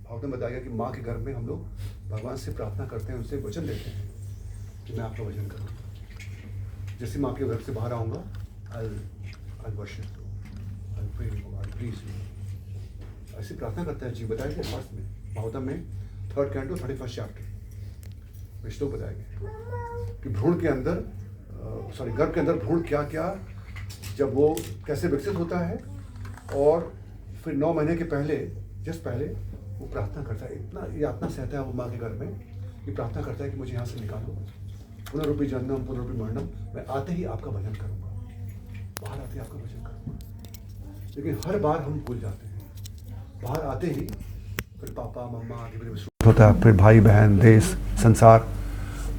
भागवत में बताया गया कि माँ के गर्भ में हम लोग भगवान से प्रार्थना करते हैं, उनसे वचन देते हैं कि मैं आपका भजन करूँगा। जैसे माँ के गर्भ से बाहर आऊँगा, I'll worship you, I'll pray you, I'll please you। ऐसी प्रार्थना करता है जी, बताया गया फर्स्ट में भागवतम में 3rd कैंटो 31st चैप्टर में श्लोक बताया गया कि भ्रूण के अंदर गर्भ के अंदर भ्रूण क्या क्या जब वो कैसे विकसित होता है, और फिर 9 महीने के पहले जस्ट पहले वो प्रार्थना करता है, इतना यातना सहता है वो माँ के गर्भ में कि प्रार्थना करता है कि मुझे यहाँ से निकालो, पुनरुपि जन्म पुनरुपि मरणम, मैं आते ही आपका भजन करूँगा, बाहर आते ही आपका भजन करूँगा। लेकिन हर बार हम भूल जाते हैं, बाहर आते ही फिर पापा मम्मा आदि होता है, फिर भाई बहन देश संसार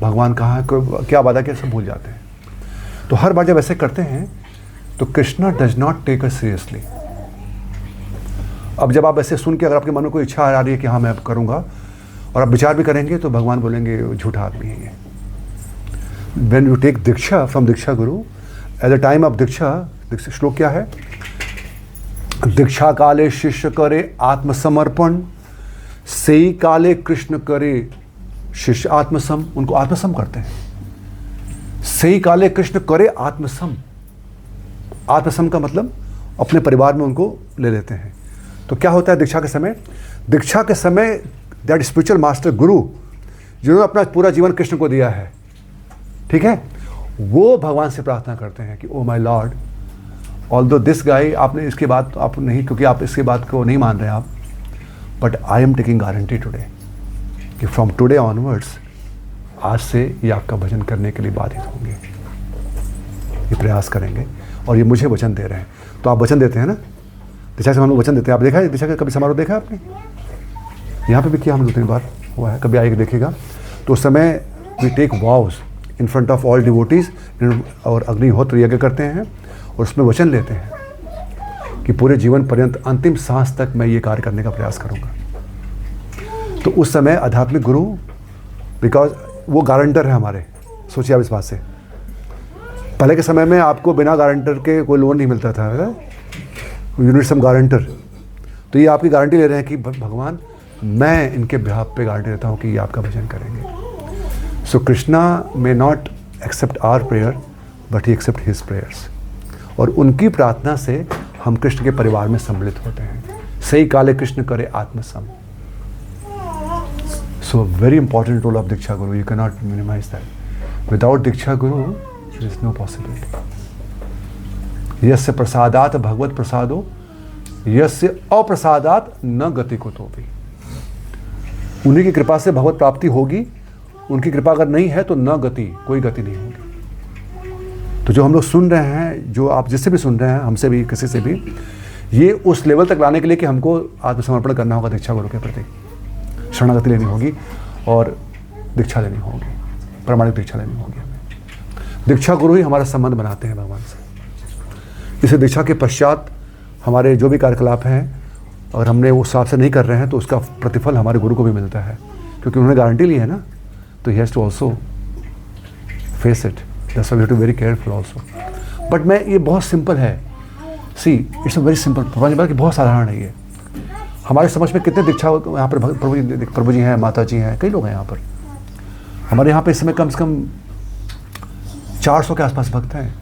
भगवान कहाँ है, क्या वादा किया, सब भूल जाते हैं। तो हर बार जब ऐसे करते हैं तो Krishna does not take us seriously. अब जब आप ऐसे सुन के अगर आपके मन में कोई इच्छा आ रही है कि हाँ मैं अब करूँगा, और आप विचार भी करेंगे, तो भगवान बोलेंगे झूठा आदमी है ये। When you take diksha from diksha guru, at the time of diksha shloka क्या है, दीक्षा काले शिष्य करे आत्मसमर्पण, सेई काले कृष्ण करे शिष्य आत्मसम, उनको आत्मसम करते हैं। सेई काले कृष्ण करे आत्मसम, आत्मसम का मतलब अपने परिवार में उनको ले लेते हैं। तो क्या होता है दीक्षा के समय, दीक्षा के समय दैट स्पिरिचुअल मास्टर गुरु जिन्होंने अपना पूरा जीवन कृष्ण को दिया है, ठीक है, वो भगवान से प्रार्थना करते हैं कि oh my Lord, although this guy, आपने इसके बाद आप नहीं, क्योंकि आप इसके बात को नहीं मान रहे आप, but I am taking guarantee today कि फ्रॉम टुडे ऑनवर्ड्स, आज से ये आपका भजन करने के लिए बाधित होंगे, ये प्रयास करेंगे, और ये मुझे वचन दे रहे हैं। तो आप वचन देते हैं ना, दीक्षा से हम लोग वचन देते हैं। आप देखा है दीक्षा का कभी समारोह देखा है आपने? यहाँ पे भी किया हम 2-3 बार हुआ है, कभी आएगा देखिएगा। तो उस समय we take vows in front of all devotees, और अग्निहोत्र यज्ञ करते हैं, और उसमें वचन लेते हैं कि पूरे जीवन पर्यंत अंतिम सांस तक मैं ये कार्य करने का प्रयास करूँगा। तो उस समय आध्यात्मिक गुरु, बिकॉज वो गारंटर है हमारे, सोचिए आप इस बात से। पहले के समय में आपको बिना गारंटर के कोई लोन नहीं मिलता था, यू नीड सम गारंटर। तो ये आपकी गारंटी ले रहे हैं कि भगवान, मैं इनके बिहाफ पे गारंटी देता हूँ कि ये आपका भजन करेंगे। So Krishna may not accept our prayer, but he accepts his prayers, और उनकी प्रार्थना से हम कृष्ण के परिवार में सम्मिलित होते हैं। सही काले कृष्ण करे आत्मसम। So very important role of diksha guru, you can not minimize that. Without diksha guru there is no possibility. यस्य प्रसादात भगवत प्रसादो, यस्य अप्रसादात न गति कुतोपि। उन्हीं की कृपा से भगवत प्राप्ति होगी, उनकी कृपा अगर नहीं है तो न गति, कोई गति नहीं होगी। तो जो हम लोग सुन रहे हैं, जो आप जिससे भी सुन रहे हैं, हमसे भी किसी से भी, ये उस लेवल तक लाने के लिए कि हमको आत्मसमर्पण करना होगा दीक्षा गुरु के प्रति, शरणागति लेनी होगी और दीक्षा लेनी होगी, प्रामाणिक दीक्षा लेनी होगी। दीक्षा गुरु ही हमारा संबंध बनाते हैं भगवान से। इसे दीक्षा के पश्चात हमारे जो भी कार्यकलाप हैं, अगर हमने उस हिसाब से नहीं कर रहे हैं, तो उसका प्रतिफल हमारे गुरु को भी मिलता है, क्योंकि उन्होंने गारंटी ली है ना, तो he has to also face it. That's why we have to very careful also. But मैं, ये बहुत सिंपल है, see it's a very simple, कि बहुत साधारण है ये। हमारे समझ में कितने दीक्षा यहाँ पर प्रभु जी हैं, माता जी हैं, कई लोग हैं यहाँ पर। हमारे यहाँ पर इस समय कम से कम 400 के आसपास भक्त हैं,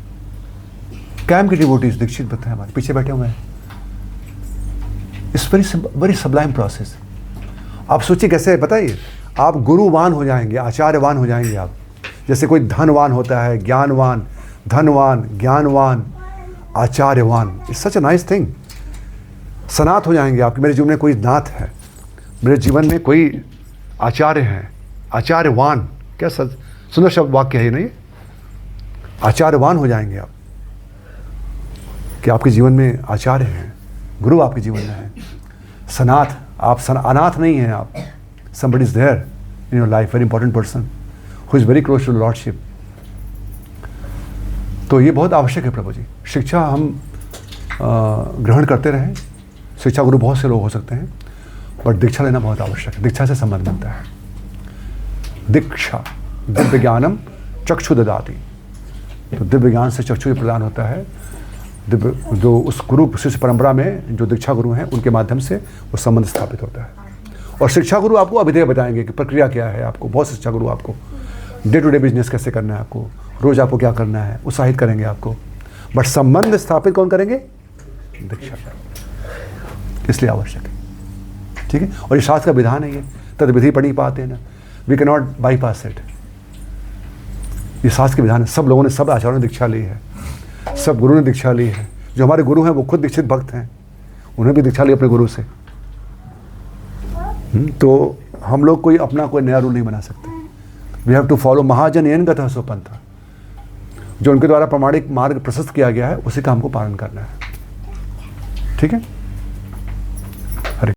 कैंप के डिवोटीज, दीक्षित भक्त हैं हमारे पीछे बैठे हुए हैं। It's very Sublime process. आप सोचिए कैसे है, बताइए, आप गुरुवान हो जाएंगे, आचार्यवान हो जाएंगे आप। जैसे कोई धनवान होता है, ज्ञानवान, धनवान, ज्ञानवान, आचार्यवान, it's such a nice thing. सनात हो जाएंगे आपके, मेरे जीवन में कोई नाथ है, मेरे जीवन में कोई आचार्य हैं, आचार्यवान, क्या सुंदर शब्द वाक्य है नहीं, आचार्यवान हो जाएंगे आप, कि आपके जीवन में आचार्य हैं, गुरु आपके जीवन में है। सनाथ, आप अनाथ नहीं हैं आप, somebody is there in your life, very important person who is very close to the lordship। तो ये बहुत आवश्यक है प्रभु जी। शिक्षा हम ग्रहण करते रहें, शिक्षा गुरु बहुत से लोग हो सकते हैं, बट दीक्षा लेना बहुत आवश्यक है। दीक्षा से संबंध बनता है। दीक्षा दिव्य ज्ञानम चक्षु ददाति, तो दिव्य ज्ञान से चक्षु प्रदान होता है। दिव्य जो उस गुरु शिष्य परंपरा में जो दीक्षा गुरु हैं, उनके माध्यम से वो संबंध स्थापित होता है। और शिक्षा गुरु आपको अभिधेय बताएंगे कि प्रक्रिया क्या है, आपको बहुत शिक्षा गुरु आपको डे टू डे बिजनेस कैसे करना है, आपको रोज़ आपको क्या करना है, उत्साहित करेंगे आपको। बट संबंध स्थापित कौन करेंगे? दीक्षा, इसलिए आवश्यक है। ठीक है, और ये शास्त्र का विधान है, ये तद विधि पढ़ी पाते हैं ना, we can not bypass it. ये शास्त्र के विधान है। सब लोगों ने, सब आचार्यों ने दीक्षा ली है, सब गुरु ने दीक्षा ली है। जो हमारे गुरु हैं वो खुद दीक्षित भक्त हैं, उन्हें भी दीक्षा ली अपने गुरु से। तो हम लोग कोई अपना कोई नया रूल नहीं बना सकते। वी हैव टू फॉलो महाजन येन गतः सो पंथा, जो उनके द्वारा प्रमाणिक मार्ग प्रशस्त किया गया है उसी का हमको पालन करना है। ठीक है।